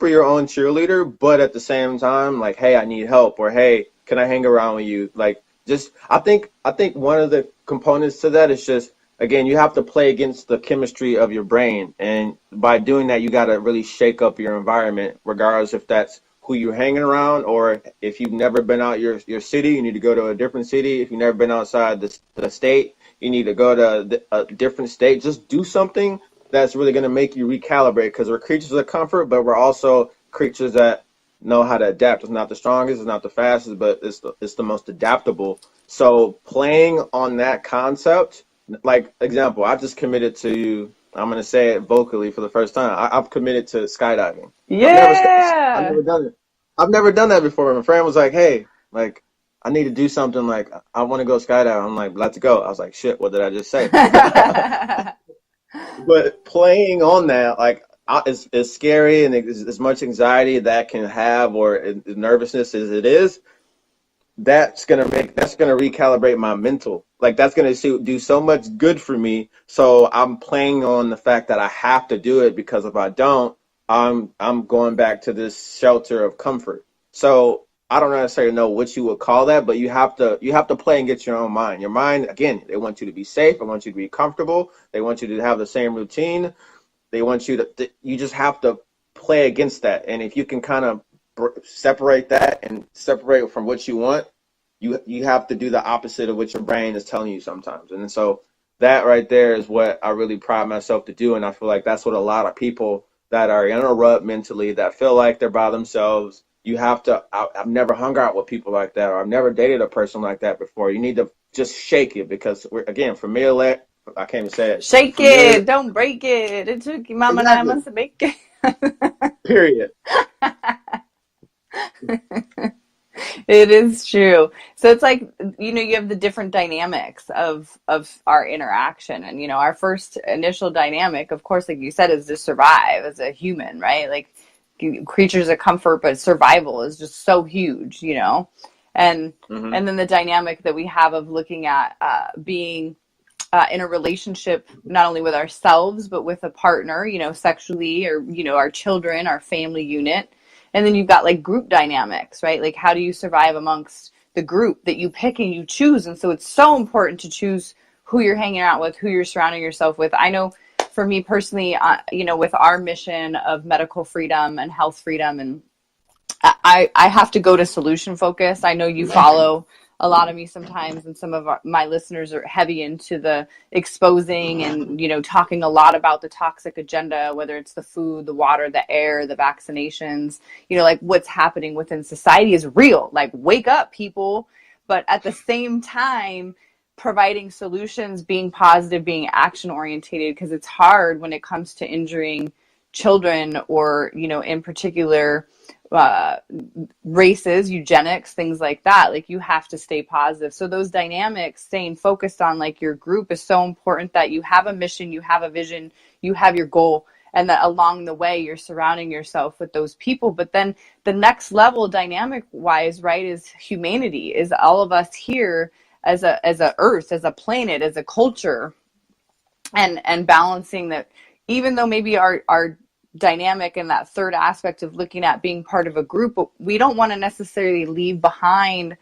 your own cheerleader, but at the same time, like, hey, I need help, or hey, can I hang around with you? Like, just I think one of the components to that is just, again, you have to play against the chemistry of your brain, and by doing that, you got to really shake up your environment, regardless if that's who you're hanging around, or if you've never been out your city, you need to go to a different city. If you've never been outside the state, you need to go to a different state. Just do something that's really going to make you recalibrate, because we're creatures of comfort, but we're also creatures that know how to adapt. It's not the strongest, it's not the fastest, but it's the most adaptable. So playing on that concept, like, example, I just committed to, I'm going to say it vocally for the first time, I've committed to skydiving. I've never done it. I've never done that before. My friend was like, hey, like, I need to do something, like, I want to go skydiving. I'm like, let's go. I was like, shit, what did I just say? But playing on that, like, it's scary, and as much anxiety that can have, or nervousness as it is, that's gonna recalibrate my mental. Like, that's gonna do so much good for me. So I'm playing on the fact that I have to do it, because if I don't, I'm going back to this shelter of comfort. So I don't necessarily know what you would call that, but you have to play and get your own mind. Your mind, again, they want you to be safe. They want you to be comfortable. They want you to have the same routine. They want you to, you just have to play against that. And if you can kind of separate that and separate from what you want, you have to do the opposite of what your brain is telling you sometimes. And so that right there is what I really pride myself to do. And I feel like that's what a lot of people that are in a rut mentally, that feel like they're by themselves, you have to, I've never hung out with people like that, or I've never dated a person like that before. You need to just shake it, because again, familiar, I can't even say it. Shake it, don't break it. It took your mama 9 months to make it. Period. It is true. So it's like, you have the different dynamics of our interaction. And, our first initial dynamic, of course, like you said, is to survive as a human, right? Like, creatures of comfort, but survival is just so huge, And and then the dynamic that we have of looking at being in a relationship, not only with ourselves, but with a partner, sexually, or, our children, our family unit. And then you've got like group dynamics, right? Like, how do you survive amongst the group that you pick and you choose? And so it's so important to choose who you're hanging out with, who you're surrounding yourself with. I know for me personally, with our mission of medical freedom and health freedom, and I have to go to solution focus. I know you follow a lot of me sometimes, and some of my listeners are heavy into the exposing and, talking a lot about the toxic agenda, whether it's the food, the water, the air, the vaccinations, like what's happening within society is real. Like, wake up, people. But at the same time, providing solutions, being positive, being action orientated, because it's hard when it comes to injuring children, or, in particular, races, eugenics, things like that. Like, you have to stay positive. So those dynamics, staying focused on like your group, is so important, that you have a mission, you have a vision, you have your goal, and that along the way you're surrounding yourself with those people. But then the next level, dynamic wise, right, is humanity, is all of us here as a earth, as a planet, as a culture, and balancing that. Even though maybe our dynamic and that third aspect of looking at being part of a group, but we don't want to necessarily leave behind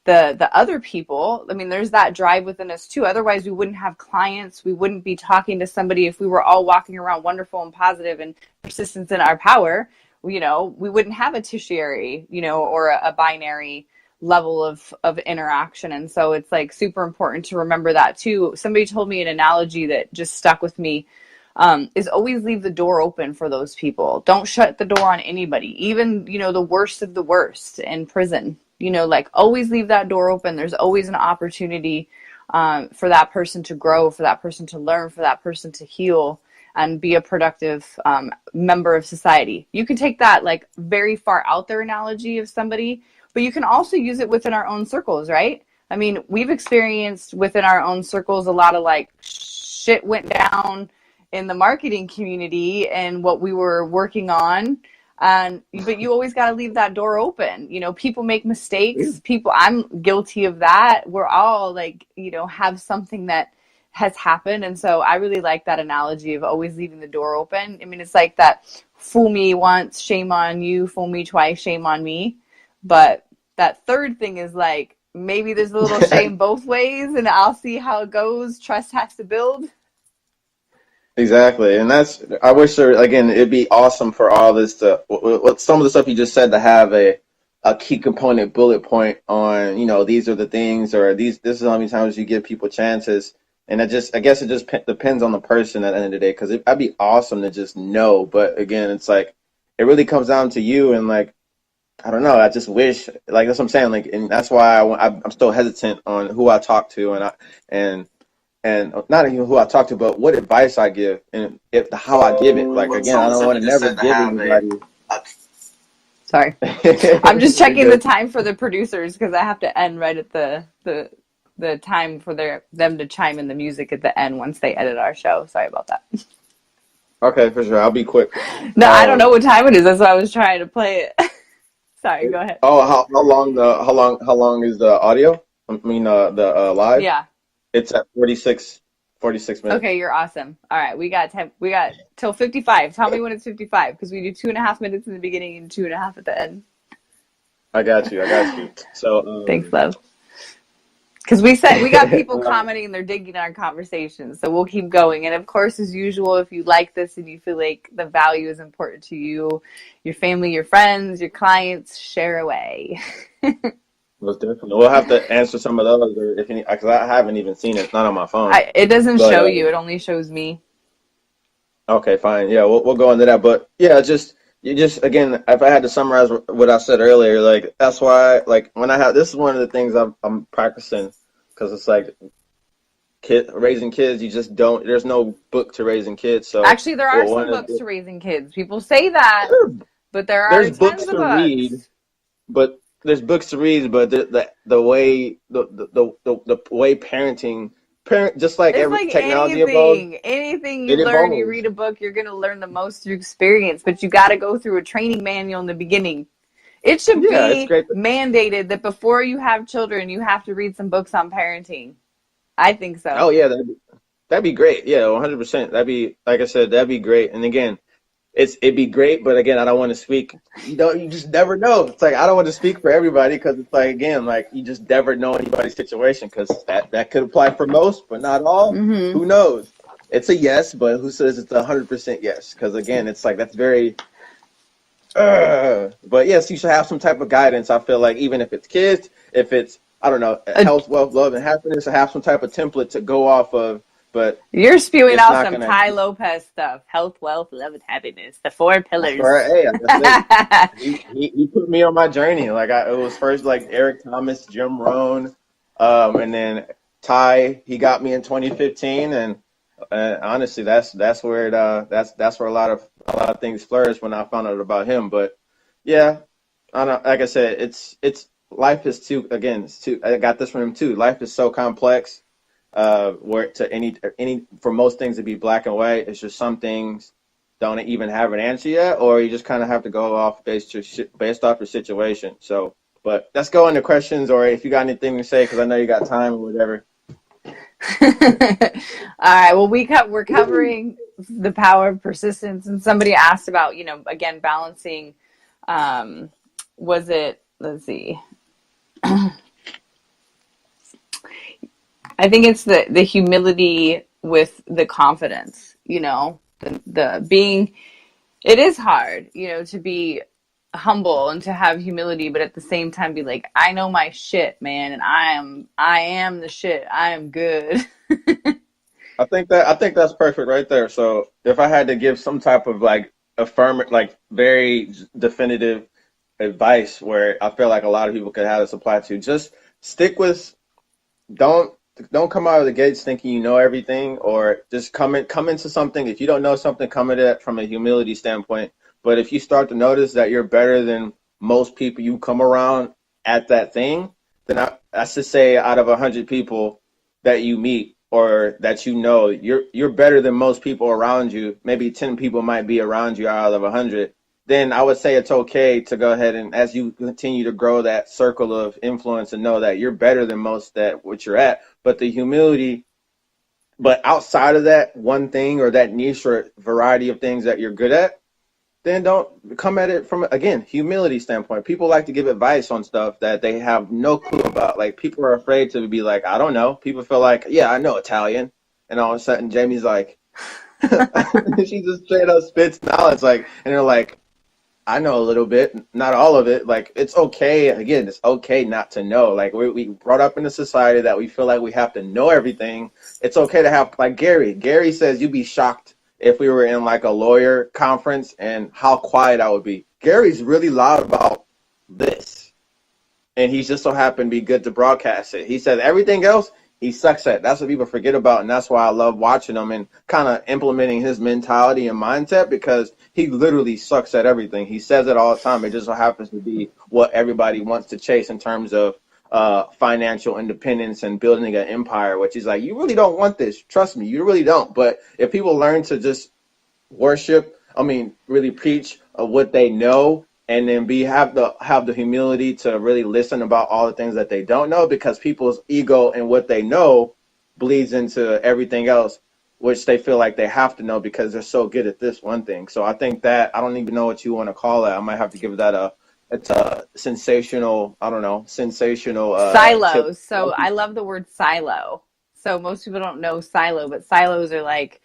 the other people. I mean, there's that drive within us too. Otherwise, we wouldn't have clients. We wouldn't be talking to somebody if we were all walking around wonderful and positive and persistence in our power. You know, we wouldn't have a tertiary, you know, or a binary level of interaction. And so it's like super important to remember that too. Somebody told me an analogy that just stuck with me, is always leave the door open for those people. Don't shut the door on anybody, even, you know, the worst of the worst in prison. You know, like always leave that door open. There's always an opportunity for that person to grow, for that person to learn, for that person to heal and be a productive member of society. You can take that like very far out there analogy of somebody, but you can also use it within our own circles, right? I mean, we've experienced within our own circles a lot of like shit went down in the marketing community and what we were working on. But you always got to leave that door open. You know, people make mistakes. I'm guilty of that. We're all like, you know, have something that has happened. And so I really like that analogy of always leaving the door open. I mean, it's like that fool me once, shame on you, fool me twice, shame on me. But that third thing is like, maybe there's a little shame both ways and I'll see how it goes. Trust has to build. Exactly, and I wish there, again, it'd be awesome for all this to, what some of the stuff you just said, to have a key component bullet point on, you know, these are the things, or this is how many times you give people chances. And I guess it just depends on the person at the end of the day, because that'd be awesome to just know. But again, it's like, it really comes down to you. And like, I don't know, I just wish, like, that's what I'm saying. Like, and that's why I'm still hesitant on who I talk to, and not even who I talk to, but what advice I give and how I give it. Like, again, I don't want to never give anybody. Sorry, I'm just checking the time for the producers because I have to end right at the time for them to chime in the music at the end once they edit our show. Sorry about that. Okay, for sure. I'll be quick. No, I don't know what time it is. That's why I was trying to play it. Sorry, go ahead. Oh, how long is the audio? I mean, the live? Yeah. It's at 46 minutes. Okay, you're awesome. All right, we got till 55. Tell me when it's 55, because we do 2.5 minutes in the beginning and 2.5 at the end. I got you. So thanks, love. Because we got people commenting and they're digging our conversations, so we'll keep going. And of course, as usual, if you like this and you feel like the value is important to you, your family, your friends, your clients, share away. Most definitely. We'll have to answer some of those, or if any, because I haven't even seen it. It's not on my phone. It doesn't show you. It only shows me. Okay, fine. Yeah, we'll go into that. But yeah, again, if I had to summarize what I said earlier, like, that's why, like, this is one of the things I'm practicing, because it's like raising kids. You just don't. There's no book to raising kids. So actually, there are some books to raising kids. People say that, but there's books to read. But there's books to read, but the way parenting, just like every like technology evolves. Anything you learn, you read a book, you're going to learn the most through experience. But you got to go through a training manual in the beginning. It should be mandated that before you have children, you have to read some books on parenting. I think so. Oh yeah, that'd be great. Yeah, 100%. That'd be, like I said, that'd be great. And again, it'd be great, but again, I don't want to speak. You just never know. It's like, I don't want to speak for everybody, because it's like, again, like, you just never know anybody's situation, because that could apply for most, but not all. Mm-hmm. Who knows? It's a yes, but who says it's 100% yes? Because again, it's like, that's very. But yes, you should have some type of guidance. I feel like, even if it's kids, if it's, I don't know, health, wealth, love, and happiness, to have some type of template to go off of. But you're spewing out some Ty Lopez stuff. Health, wealth, love, and happiness. The 4 pillars. Hey, he put me on my journey. Like, it was first like Eric Thomas, Jim Rohn, and then Ty. He got me in 2015, and honestly, that's where that's where a lot of things flourished when I found out about him. But yeah, I don't. Like I said, it's life is too. Again, it's too. I got this from him too. Life is so complex. Where to any for most things to be black and white, it's just some things don't even have an answer yet, or you just kind of have to go off based off your situation. So, but let's go into questions, or if you got anything to say, because I know you got time or whatever. All right. Well, we're covering the power of persistence, and somebody asked about, again, balancing. Was it? Let's see. I think it's the humility with the confidence. The being. It is hard, to be humble and to have humility, but at the same time be like, I know my shit, man, and I am the shit. I am good. I think that's perfect right there. So if I had to give some type of like like very definitive advice where I feel like a lot of people could have this apply to, just stick with don't don't come out of the gates thinking you know everything, or just come into something. If you don't know something, come at it from a humility standpoint. But if you start to notice that you're better than most people you come around at that thing, then I should say out of 100 people that you meet or that you know, you're better than most people around you. Maybe 10 people might be around you out of 100. Then I would say it's okay to go ahead and, as you continue to grow that circle of influence, and know that you're better than most at what you're at. But the humility, but outside of that one thing or that niche or variety of things that you're good at, then don't come at it from, again, humility standpoint. People like to give advice on stuff that they have no clue about. Like, people are afraid to be like, I don't know. People feel like, yeah, I know Italian. And all of a sudden Jamie's like, she just straight up spits knowledge, like, and they're like, I know a little bit, not all of it. Like, it's okay. Again, it's okay not to know. Like, we brought up in a society that we feel like we have to know everything. It's okay to have, like Gary. Gary says you'd be shocked if we were in like a lawyer conference and how quiet I would be. Gary's really loud about this, and he's just so happened to be good to broadcast it. He says everything else he sucks at. That's what people forget about, and that's why I love watching him and kind of implementing his mentality and mindset, because he literally sucks at everything. He says it all the time. It just so happens to be what everybody wants to chase in terms of financial independence and building an empire, which is like, you really don't want this. Trust me, you really don't. But if people learn to just really preach what they know, and then have the humility to really listen about all the things that they don't know, because people's ego and what they know bleeds into everything else, which they feel like they have to know because they're so good at this one thing. So I think that, I don't even know what you want to call it. I might have to give that it's a sensational, I don't know, sensational tip. Silos. So I love the word silo. So most people don't know silo, but silos are like,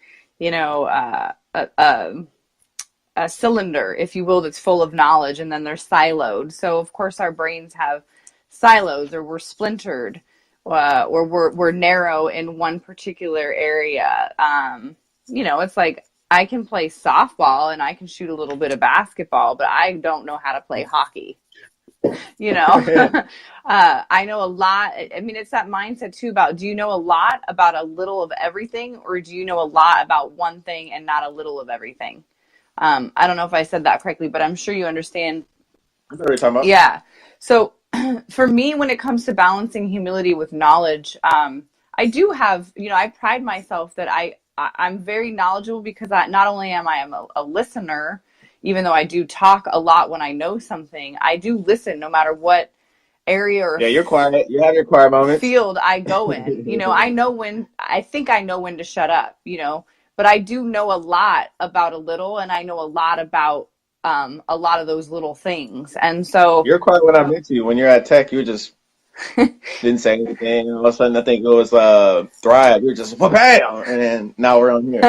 a cylinder, if you will, that's full of knowledge, and then they're siloed. So of course our brains have silos, or we're splintered, or we're narrow in one particular area. It's like, I can play softball and I can shoot a little bit of basketball, but I don't know how to play hockey. I know a lot. I mean, it's that mindset too about, do you know a lot about a little of everything, or do you know a lot about one thing and not a little of everything? I don't know if I said that correctly, but I'm sure you understand. What are you talking about? Yeah. So for me, when it comes to balancing humility with knowledge, I do have, I pride myself that I'm very knowledgeable, because not only am I a listener, even though I do talk a lot when I know something, I do listen no matter what area or Yeah, you're quiet. You have your quiet moments. field I go in. I think I know when to shut up, but I do know a lot about a little, and I know a lot about a lot of those little things. And so You're quiet when I meet you. When you're at tech, you just didn't say anything. All of a sudden, I think it was Thrive. You're just bam, and then now we're on here.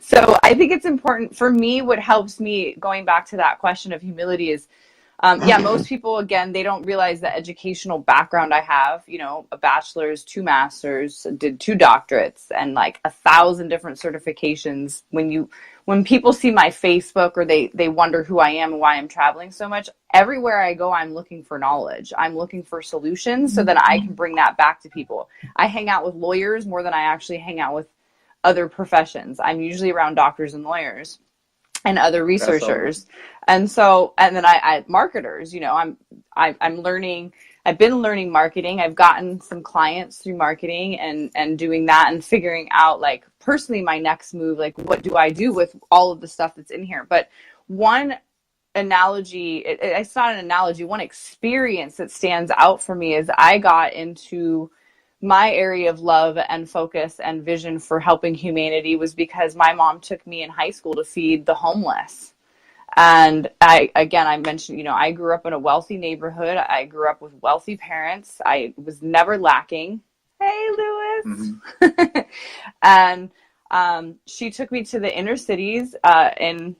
So I think it's important for me. What helps me, going back to that question of humility, is most people, again, they don't realize the educational background I have, a bachelor's, 2 masters, did 2 doctorates, and like 1,000 different certifications. When people see my Facebook, or they wonder who I am and why I'm traveling so much, everywhere I go, I'm looking for knowledge. I'm looking for solutions so that I can bring that back to people. I hang out with lawyers more than I actually hang out with other professions. I'm usually around doctors and lawyers and other researchers. And then I marketers, I'm learning. I've been learning marketing. I've gotten some clients through marketing and doing that, and figuring out, like, personally, my next move, like, what do I do with all of the stuff that's in here? But one analogy, it's not an analogy, one experience that stands out for me is I got into my area of love and focus and vision for helping humanity was because my mom took me in high school to feed the homeless. And I mentioned, I grew up in a wealthy neighborhood. I grew up with wealthy parents. I was never lacking. Hey, Lewis. Mm-hmm. And she took me to the inner cities in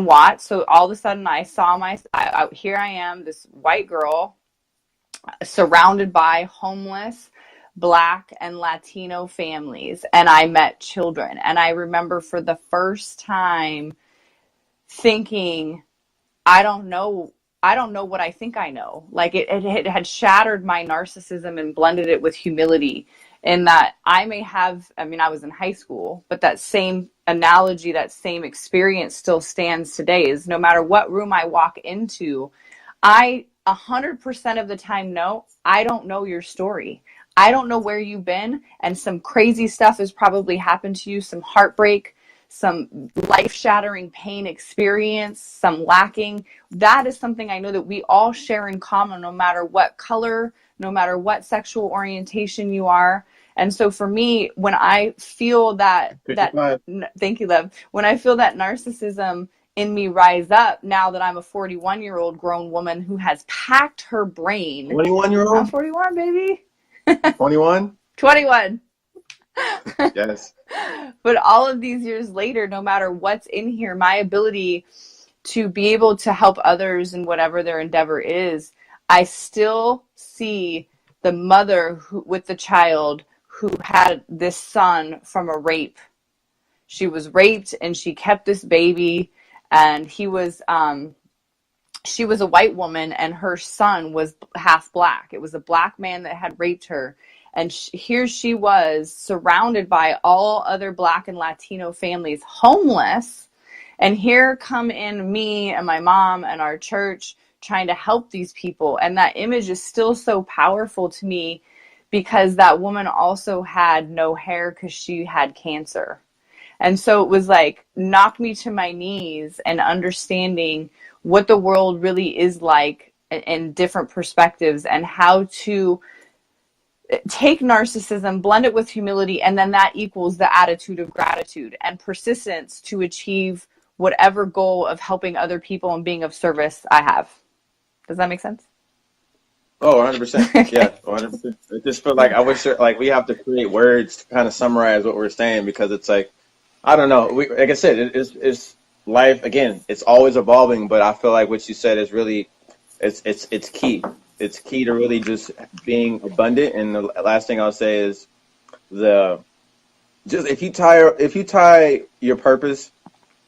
Watts. So all of a sudden I saw here I am, this white girl surrounded by homeless Black and Latino families. And I met children. And I remember for the first time thinking, I don't know what I think I know. Like it had shattered my narcissism and blended it with humility, in that I was in high school, but that same analogy, that same experience still stands today. Is no matter what room I walk into, I 100% of the time know I don't know your story. I don't know where you've been, and some crazy stuff has probably happened to you, some heartbreak, some life-shattering pain experience, some lacking. That is something I know that we all share in common, no matter what color, no matter what sexual orientation you are. And so for me, when I feel thank you, love. When I feel that narcissism in me rise up, now that I'm a 41-year-old grown woman who has packed her brain. 21-year-old? I'm 41, baby. 21? 21. Yes. But all of these years later, no matter what's in here, my ability to be able to help others in whatever their endeavor is, I still see the mother with the child who had this son from a rape. She was raped and she kept this baby, and she was a white woman and her son was half Black. It was a Black man that had raped her. And here she was, surrounded by all other Black and Latino families, homeless. And here come in me and my mom and our church trying to help these people. And that image is still so powerful to me, because that woman also had no hair because she had cancer. And so it was like, knocked me to my knees and understanding what the world really is like in different perspectives, and how to take narcissism, blend it with humility, and then that equals the attitude of gratitude and persistence to achieve whatever goal of helping other people and being of service I have. Does that make sense? Oh, 100%. Yeah, 100%. It just feel like I wish we have to create words to kind of summarize what we're saying, because it's like, I don't know. Like I said, it's life. Again, it's always evolving, but I feel like what you said is really, it's key. It's key to really just being abundant. And the last thing I'll say is if you tie your purpose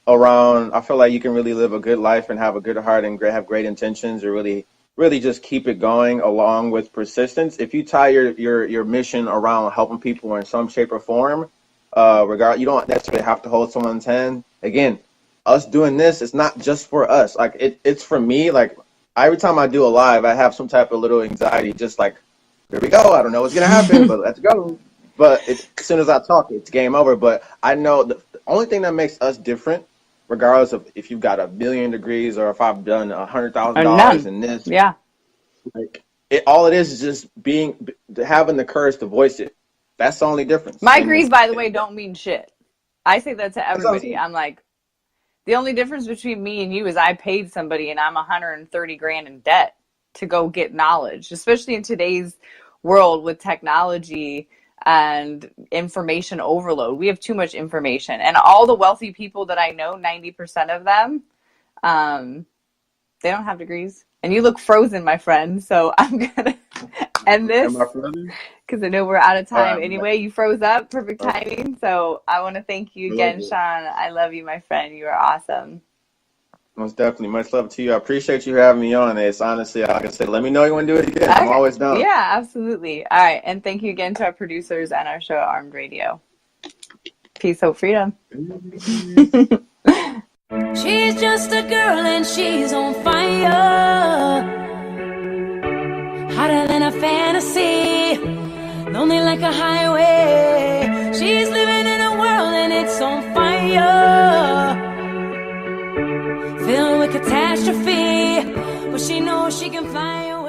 around, I feel like you can really live a good life and have a good heart and have great intentions, or really just keep it going along with persistence. If you tie your mission around helping people in some shape or form, you don't necessarily have to hold someone's hand. Again, us doing this, it's not just for us. Like it's for me. Like every time I do a live, I have some type of little anxiety, just like, here we go. I don't know what's going to happen, but let's go. But as soon as I talk, it's game over. But I know the only thing that makes us different, regardless of if you've got 1 billion degrees or if I've done $100,000 in this, yeah, all it is just having the courage to voice it. That's the only difference. My degrees, by the way, don't mean shit. I say that to everybody. I'm like, the only difference between me and you is I paid somebody and I'm 130 grand in debt to go get knowledge, especially in today's world with technology and information overload. We have too much information, and all the wealthy people that I know, 90% of them, they don't have degrees. And you look frozen, my friend. So I'm gonna end this because I know we're out of time. Anyway, you froze up, perfect timing. So I want to thank you again, Shawn. I love you, my friend. You are awesome. Most definitely. Much love to you. I appreciate you having me on. It's honestly, like I said, let me know you want to do it again. Okay. I'm always down. Yeah, absolutely. All right. And thank you again to our producers and our show, Armed Radio. Peace, hope, freedom. She's just a girl and she's on fire, hotter than a fantasy, lonely like a highway. She's living in a world and it's on fire, filled with catastrophe, but she knows she can fly away.